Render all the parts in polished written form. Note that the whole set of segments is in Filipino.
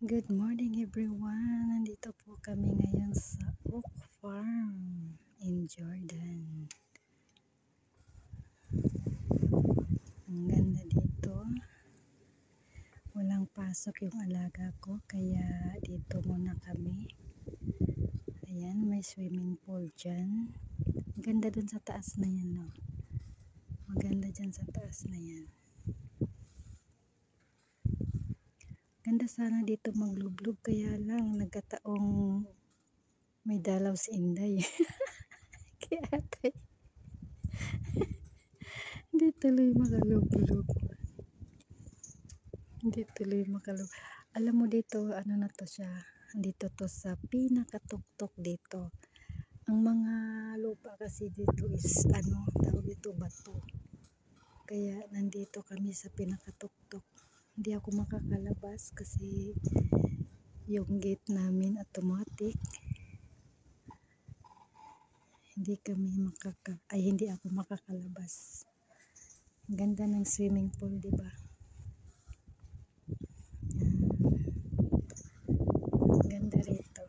Good morning everyone! Nandito po kami ngayon sa Oak Farm in Jordan. Ang ganda dito. Walang pasok yung alaga ko kaya dito muna kami. Ayan, may swimming pool dyan. Maganda dun sa taas na yan, no? Maganda dyan sa taas na yan. Ganda sana dito maglublog, kaya lang nagkataong may dalaw si Inday. Kaya atay hindi tuloy makalublog. Alam mo dito, ano na to siya, dito to sa pinakatuktok dito. Ang mga lupa kasi dito is tawag dito bato. Kaya nandito kami sa pinakatuktok. Hindi ako makakalabas kasi yung gate namin automatic. Hindi ako makakalabas. Ang ganda ng swimming pool, di ba? Ang ganda rito.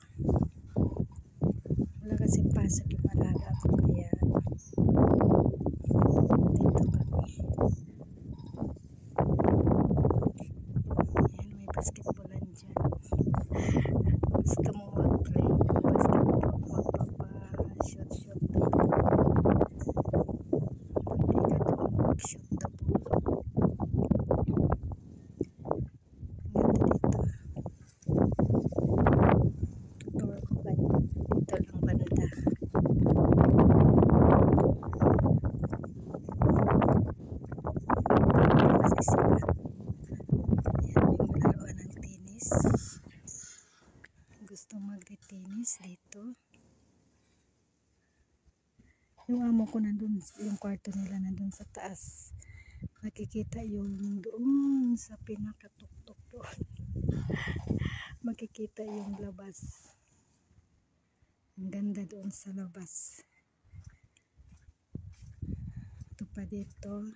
Wala kasing pasok yung alaga ko kaya dito kami. Ayan, may basketballan dyan. Gusto mo mag-play ng basketball, magpapa-shoot the ball. Pwede ka doon mag-shoot the ball. Ang ganda dito. Tour ko kayo. Dito lang banda. Kasi sila. Ayan, may laruan ng tennis. Gusto magre-tennis dito. Yung amo ko nandun, yung kwarto nila nandun sa taas. Makikita yung doon sa pinakatuktok doon. Makikita yung labas. Ang ganda doon sa labas. Ito pa dito.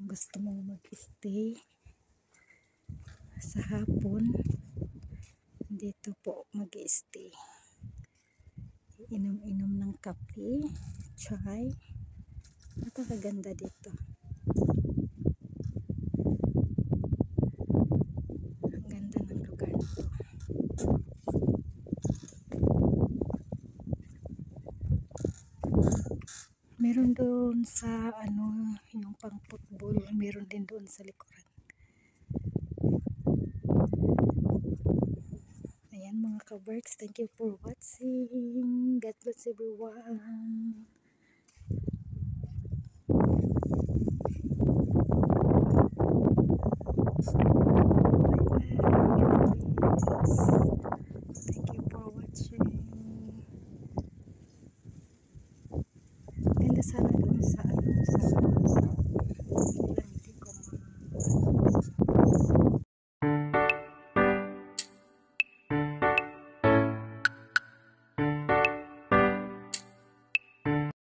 Gusto mong mag-stay sa hapon, dito po mag-stay. Inom-inom ng kape, chai. Napakaganda dito. Ang ganda ng lugar nito. Meron doon sa yung pang football, meron din doon sa likuran. Ayan mga ka-works, thank you for watching. God bless everyone. Bye bye.